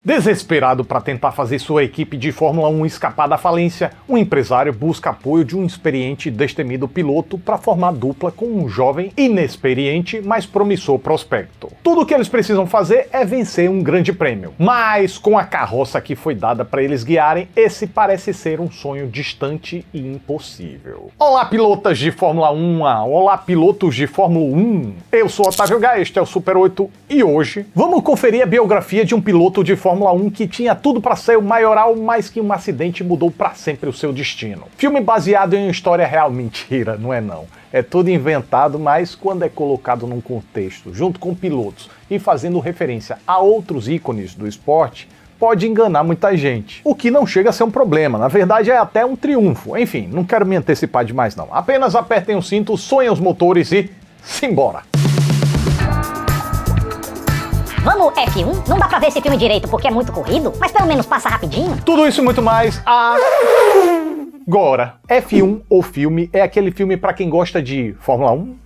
Desesperado para tentar fazer sua equipe de Fórmula 1 escapar da falência, um empresário busca apoio de um experiente e destemido piloto para formar dupla com um jovem, inexperiente, mas promissor prospecto. Tudo o que eles precisam fazer é vencer um grande prêmio. Mas com a carroça que foi dada para eles guiarem, esse parece ser um sonho distante e impossível. Olá, pilotas de Fórmula 1! Olá, pilotos de Fórmula 1! Eu sou Otávio Gá, este é o Super 8 e hoje vamos conferir a biografia de um piloto de Fórmula 1 que tinha tudo para ser o maioral, mas que um acidente mudou para sempre o seu destino. Filme baseado em uma história real. Mentira, não é não. É tudo inventado, mas quando é colocado num contexto, junto com pilotos e fazendo referência a outros ícones do esporte, pode enganar muita gente. O que não chega a ser um problema, na verdade é até um triunfo. Enfim, não quero me antecipar demais não. Apenas apertem o cinto, sonhem os motores e simbora! Vamos F1? Não dá pra ver esse filme direito porque é muito corrido, mas pelo menos passa rapidinho. Tudo isso e muito mais agora. F1, o filme, é aquele filme pra quem gosta de Fórmula 1,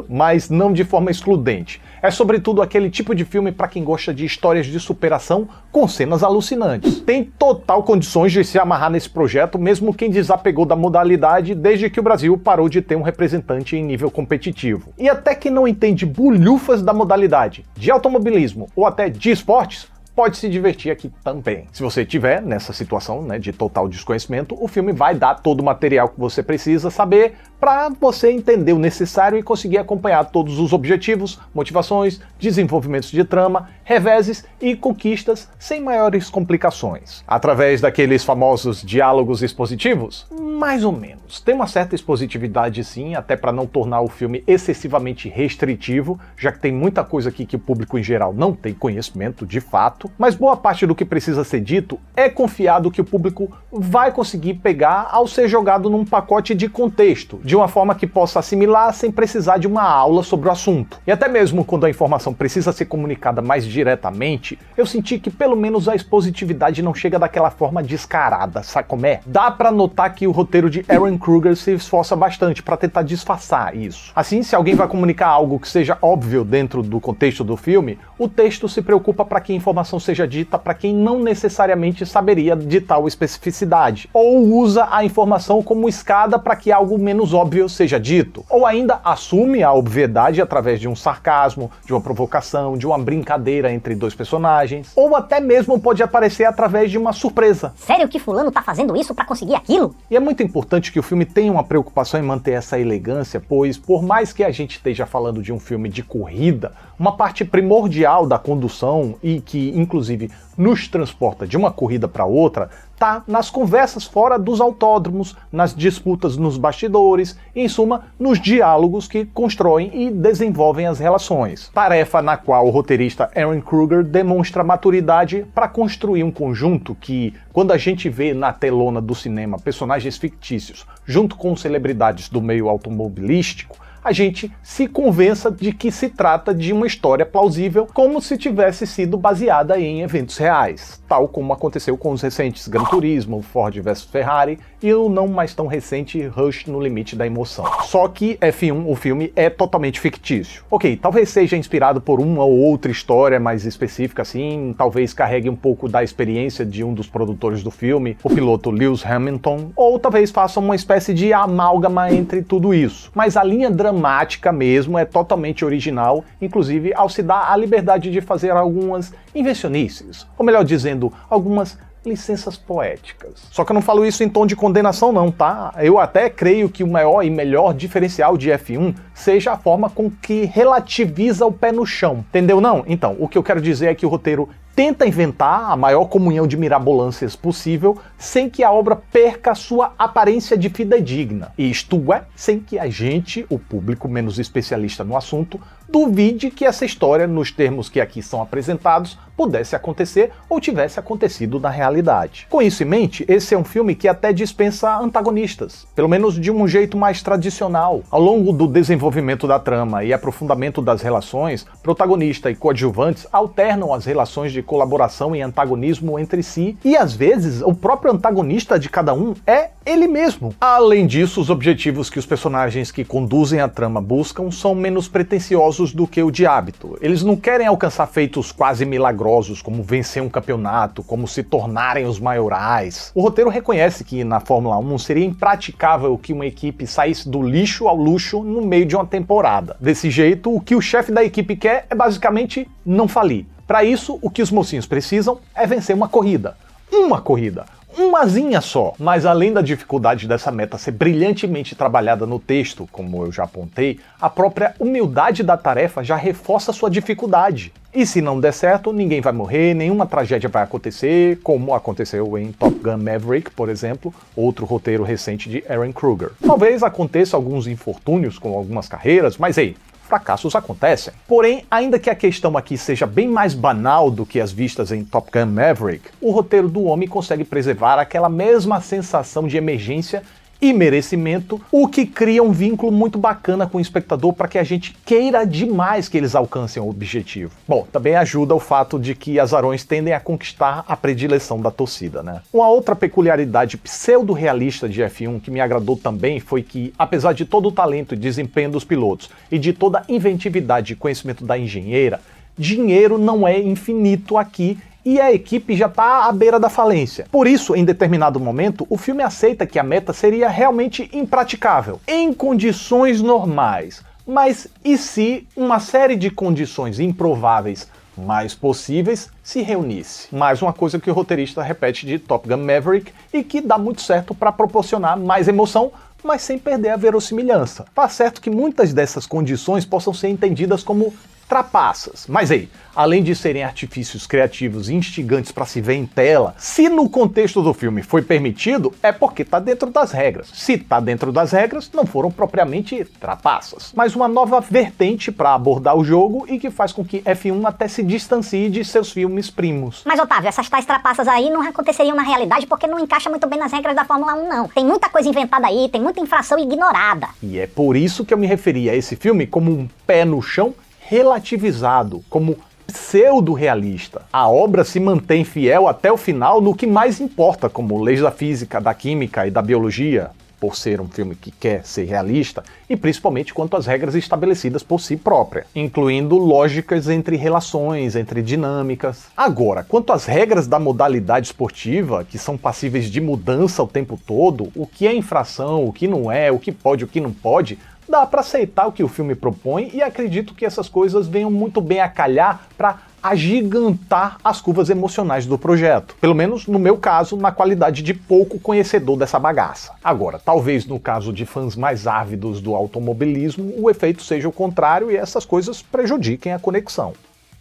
mas não de forma excludente. É sobretudo aquele tipo de filme pra quem gosta de histórias de superação com cenas alucinantes. Tem total condições de se amarrar nesse projeto, mesmo quem desapegou da modalidade desde que o Brasil parou de ter um representante em nível competitivo. E até quem não entende bulhufas da modalidade, de automobilismo ou até de esportes, pode se divertir aqui também. Se você estiver nessa situação, de total desconhecimento, o filme vai dar todo o material que você precisa saber para você entender o necessário e conseguir acompanhar todos os objetivos, motivações, desenvolvimentos de trama, reveses e conquistas sem maiores complicações. Através daqueles famosos diálogos expositivos? Mais ou menos. Tem uma certa expositividade sim, até para não tornar o filme excessivamente restritivo, já que tem muita coisa aqui que o público em geral não tem conhecimento de fato, mas boa parte do que precisa ser dito é confiado que o público vai conseguir pegar ao ser jogado num pacote de contexto, de uma forma que possa assimilar sem precisar de uma aula sobre o assunto. E até mesmo quando a informação precisa ser comunicada mais diretamente, eu senti que pelo menos a expositividade não chega daquela forma descarada, sabe como é? Dá pra notar que o roteiro de Ehren Kruger se esforça bastante para tentar disfarçar isso. Assim, se alguém vai comunicar algo que seja óbvio dentro do contexto do filme, o texto se preocupa para que a informação seja dita para quem não necessariamente saberia de tal especificidade, ou usa a informação como escada para que algo menos óbvio seja dito, ou ainda assume a obviedade através de um sarcasmo, de uma provocação, de uma brincadeira entre dois personagens, ou até mesmo pode aparecer através de uma surpresa. Sério que fulano tá fazendo isso pra conseguir aquilo? E é muito importante que o filme tenha uma preocupação em manter essa elegância, pois por mais que a gente esteja falando de um filme de corrida, uma parte primordial da condução e que inclusive nos transporta de uma corrida para outra, tá nas conversas fora dos autódromos, nas disputas nos bastidores, e, em suma, nos diálogos que constroem e desenvolvem as relações. Tarefa na qual o roteirista Ehren Kruger demonstra maturidade para construir um conjunto que, quando a gente vê na telona do cinema personagens fictícios junto com celebridades do meio automobilístico, a gente se convença de que se trata de uma história plausível, como se tivesse sido baseada em eventos reais, tal como aconteceu com os recentes Gran Turismo, Ford vs Ferrari e o não mais tão recente Rush no Limite da Emoção. Só que F1, o filme, é totalmente fictício. Ok, talvez seja inspirado por uma ou outra história mais específica assim, talvez carregue um pouco da experiência de um dos produtores do filme, o piloto Lewis Hamilton, ou talvez faça uma espécie de amálgama entre tudo isso. Mas a linha dramática mesmo é totalmente original, inclusive ao se dar a liberdade de fazer algumas invencionices, ou melhor dizendo, algumas licenças poéticas. Só que eu não falo isso em tom de condenação não, tá? Eu até creio que o maior e melhor diferencial de F1 seja a forma com que relativiza o pé no chão. Entendeu não? Então, o que eu quero dizer é que o roteiro tenta inventar a maior comunhão de mirabolâncias possível sem que a obra perca a sua aparência de fidedigna. Isto é, sem que a gente, o público menos especialista no assunto, duvide que essa história, nos termos que aqui são apresentados, pudesse acontecer ou tivesse acontecido na realidade. Com isso em mente, esse é um filme que até dispensa antagonistas, pelo menos de um jeito mais tradicional. Ao longo do desenvolvimento da trama e aprofundamento das relações, protagonista e coadjuvantes alternam as relações de colaboração e antagonismo entre si, e às vezes o próprio antagonista de cada um é ele mesmo. Além disso, os objetivos que os personagens que conduzem a trama buscam são menos pretensiosos do que o de hábito. Eles não querem alcançar feitos quase milagrosos, como vencer um campeonato, como se tornarem os maiorais. O roteiro reconhece que na Fórmula 1 seria impraticável que uma equipe saísse do lixo ao luxo no meio de uma temporada. Desse jeito, o que o chefe da equipe quer é basicamente não falir. Para isso, o que os mocinhos precisam é vencer uma corrida. Uma corrida. Umazinha só. Mas além da dificuldade dessa meta ser brilhantemente trabalhada no texto, como eu já apontei, a própria humildade da tarefa já reforça sua dificuldade. E se não der certo, ninguém vai morrer, nenhuma tragédia vai acontecer, como aconteceu em Top Gun Maverick, por exemplo, outro roteiro recente de Ehren Kruger. Talvez aconteça alguns infortúnios com algumas carreiras, mas ei, fracassos acontecem. Porém, ainda que a questão aqui seja bem mais banal do que as vistas em Top Gun Maverick, o roteiro do homem consegue preservar aquela mesma sensação de emergência e merecimento, o que cria um vínculo muito bacana com o espectador para que a gente queira demais que eles alcancem o objetivo. Bom, também ajuda o fato de que azarões tendem a conquistar a predileção da torcida, né? Uma outra peculiaridade pseudo-realista de F1 que me agradou também foi que, apesar de todo o talento e desempenho dos pilotos e de toda a inventividade e conhecimento da engenheira, dinheiro não é infinito aqui e a equipe já está à beira da falência. Por isso, em determinado momento, o filme aceita que a meta seria realmente impraticável, em condições normais. Mas e se uma série de condições improváveis mais possíveis se reunisse? Mais uma coisa que o roteirista repete de Top Gun Maverick e que dá muito certo para proporcionar mais emoção, mas sem perder a verossimilhança. Tá certo que muitas dessas condições possam ser entendidas como trapaças. Mas ei, além de serem artifícios criativos e instigantes para se ver em tela, se no contexto do filme foi permitido, é porque tá dentro das regras. Se tá dentro das regras, não foram propriamente trapaças, mas uma nova vertente para abordar o jogo e que faz com que F1 até se distancie de seus filmes primos. Mas Otávio, essas tais trapaças aí não aconteceriam na realidade porque não encaixa muito bem nas regras da Fórmula 1 não. Tem muita coisa inventada aí, tem muita infração ignorada. E é por isso que eu me referi a esse filme como um pé no chão relativizado, como pseudo-realista. A obra se mantém fiel até o final no que mais importa, como leis da física, da química e da biologia, por ser um filme que quer ser realista, e principalmente quanto às regras estabelecidas por si própria, incluindo lógicas entre relações, entre dinâmicas. Agora, quanto às regras da modalidade esportiva, que são passíveis de mudança o tempo todo, o que é infração, o que não é, o que pode, o que não pode, dá para aceitar o que o filme propõe e acredito que essas coisas venham muito bem a calhar para agigantar as curvas emocionais do projeto. Pelo menos no meu caso, na qualidade de pouco conhecedor dessa bagaça. Agora, talvez no caso de fãs mais ávidos do automobilismo, o efeito seja o contrário e essas coisas prejudiquem a conexão.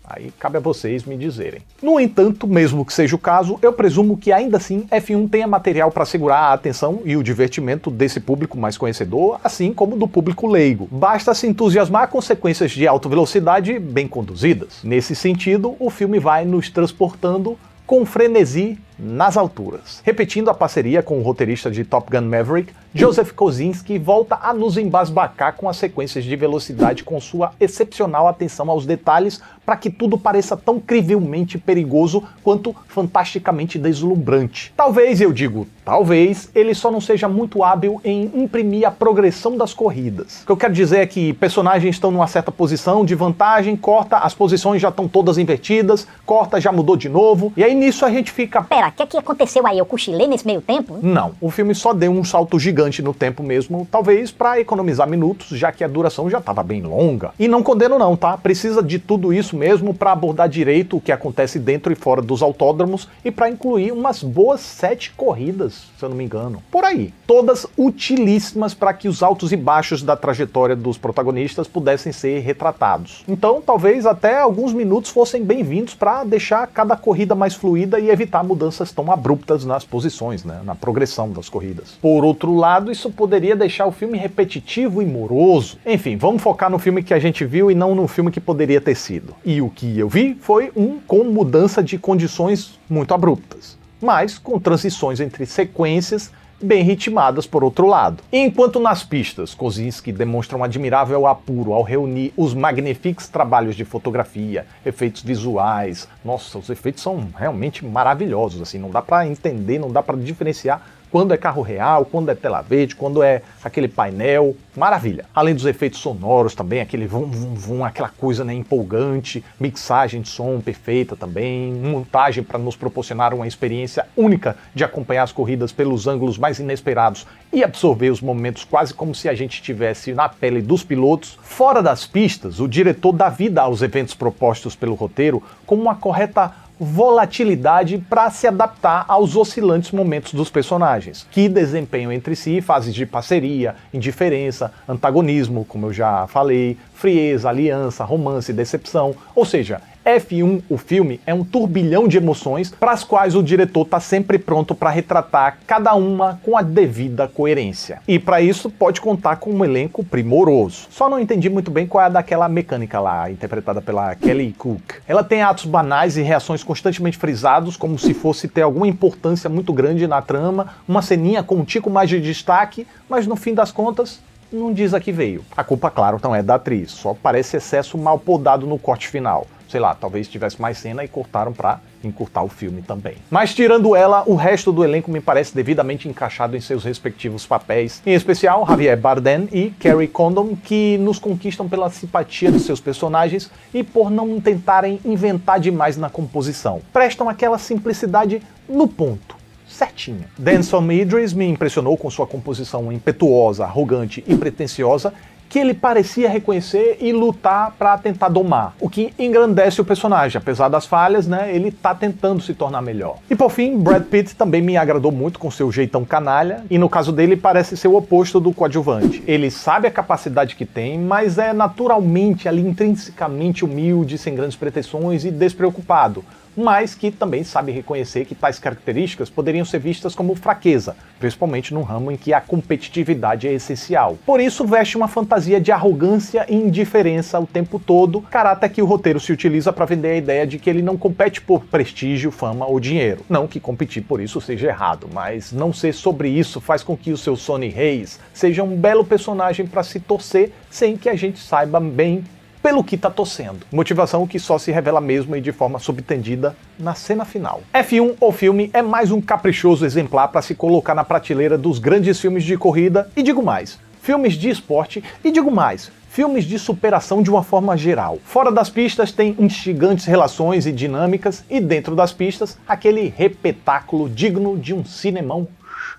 Aí cabe a vocês me dizerem. No entanto, mesmo que seja o caso, eu presumo que ainda assim F1 tenha material para segurar a atenção e o divertimento desse público mais conhecedor, assim como do público leigo. Basta se entusiasmar com sequências de alta velocidade bem conduzidas. Nesse sentido, o filme vai nos transportando com frenesi nas alturas. Repetindo a parceria com o roteirista de Top Gun Maverick, Joseph Kosinski volta a nos embasbacar com as sequências de velocidade com sua excepcional atenção aos detalhes para que tudo pareça tão crivelmente perigoso quanto fantasticamente deslumbrante. Talvez, eu digo, talvez, ele só não seja muito hábil em imprimir a progressão das corridas. O que eu quero dizer é que personagens estão numa certa posição de vantagem, corta, as posições já estão todas invertidas, corta, já mudou de novo, e aí nisso a gente fica... Pera, o que aconteceu aí? Eu cochilei nesse meio tempo? Não, o filme só deu um salto gigante no tempo mesmo, talvez para economizar minutos, já que a duração já estava bem longa. E não condeno não, tá? Precisa de tudo isso mesmo para abordar direito o que acontece dentro e fora dos autódromos e para incluir umas boas 7 corridas, se eu não me engano. Por aí. Todas utilíssimas para que os altos e baixos da trajetória dos protagonistas pudessem ser retratados. Então, talvez até alguns minutos fossem bem-vindos para deixar cada corrida mais fluida e evitar mudanças tão abruptas nas posições, né? Na progressão das corridas. Por outro lado, isso poderia deixar o filme repetitivo e moroso. Enfim, vamos focar no filme que a gente viu e não no filme que poderia ter sido. E o que eu vi foi um com mudança de condições muito abruptas, mas com transições entre sequências bem ritmadas por outro lado. E enquanto nas pistas, Kosinski demonstra um admirável apuro ao reunir os magníficos trabalhos de fotografia, efeitos visuais. Nossa, os efeitos são realmente maravilhosos, assim, não dá pra entender, não dá pra diferenciar quando é carro real, quando é tela verde, quando é aquele painel, maravilha. Além dos efeitos sonoros também, aquele vum, vum, vum, aquela coisa, né, empolgante, mixagem de som perfeita também, montagem para nos proporcionar uma experiência única de acompanhar as corridas pelos ângulos mais inesperados e absorver os momentos quase como se a gente estivesse na pele dos pilotos. Fora das pistas, o diretor dá vida aos eventos propostos pelo roteiro com uma correta volatilidade para se adaptar aos oscilantes momentos dos personagens, que desempenham entre si fases de parceria, indiferença, antagonismo, como eu já falei, frieza, aliança, romance e decepção, ou seja, F1, o filme, é um turbilhão de emoções para as quais o diretor está sempre pronto para retratar cada uma com a devida coerência. E para isso pode contar com um elenco primoroso. Só não entendi muito bem qual é a daquela mecânica lá, interpretada pela Kelly Cook. Ela tem atos banais e reações constantemente frisados, como se fosse ter alguma importância muito grande na trama, uma ceninha com um tico mais de destaque, mas no fim das contas não diz a que veio. A culpa, claro, não é da atriz, só parece excesso mal podado no corte final. Sei lá, talvez tivesse mais cena e cortaram pra encurtar o filme também. Mas tirando ela, o resto do elenco me parece devidamente encaixado em seus respectivos papéis, em especial Javier Bardem e Kerry Condon, que nos conquistam pela simpatia de seus personagens e por não tentarem inventar demais na composição. Prestam aquela simplicidade no ponto. Certinha. Denson Idris me impressionou com sua composição impetuosa, arrogante e pretensiosa, que ele parecia reconhecer e lutar para tentar domar, o que engrandece o personagem. Apesar das falhas, né, ele tá tentando se tornar melhor. E por fim, Brad Pitt também me agradou muito com seu jeitão canalha, e no caso dele parece ser o oposto do coadjuvante. Ele sabe a capacidade que tem, mas é naturalmente, ali intrinsecamente humilde, sem grandes pretensões e despreocupado, mas que também sabe reconhecer que tais características poderiam ser vistas como fraqueza, principalmente num ramo em que a competitividade é essencial. Por isso veste uma fantasia de arrogância e indiferença o tempo todo, caráter que o roteiro se utiliza para vender a ideia de que ele não compete por prestígio, fama ou dinheiro. Não que competir por isso seja errado, mas não ser sobre isso faz com que o seu Sonny Hayes seja um belo personagem para se torcer sem que a gente saiba bem pelo que tá torcendo. Motivação que só se revela mesmo e de forma subtendida na cena final. F1, o filme, é mais um caprichoso exemplar para se colocar na prateleira dos grandes filmes de corrida e digo mais, filmes de esporte e digo mais, filmes de superação de uma forma geral. Fora das pistas tem instigantes relações e dinâmicas e dentro das pistas aquele repetáculo digno de um cinemão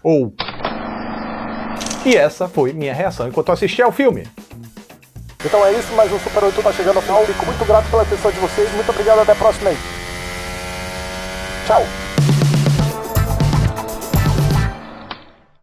show. E essa foi minha reação enquanto eu assistia ao filme. Então é isso, mais um Super 8 tá chegando ao final. Fico muito grato pela atenção de vocês. Muito obrigado, até a próxima aí. Tchau.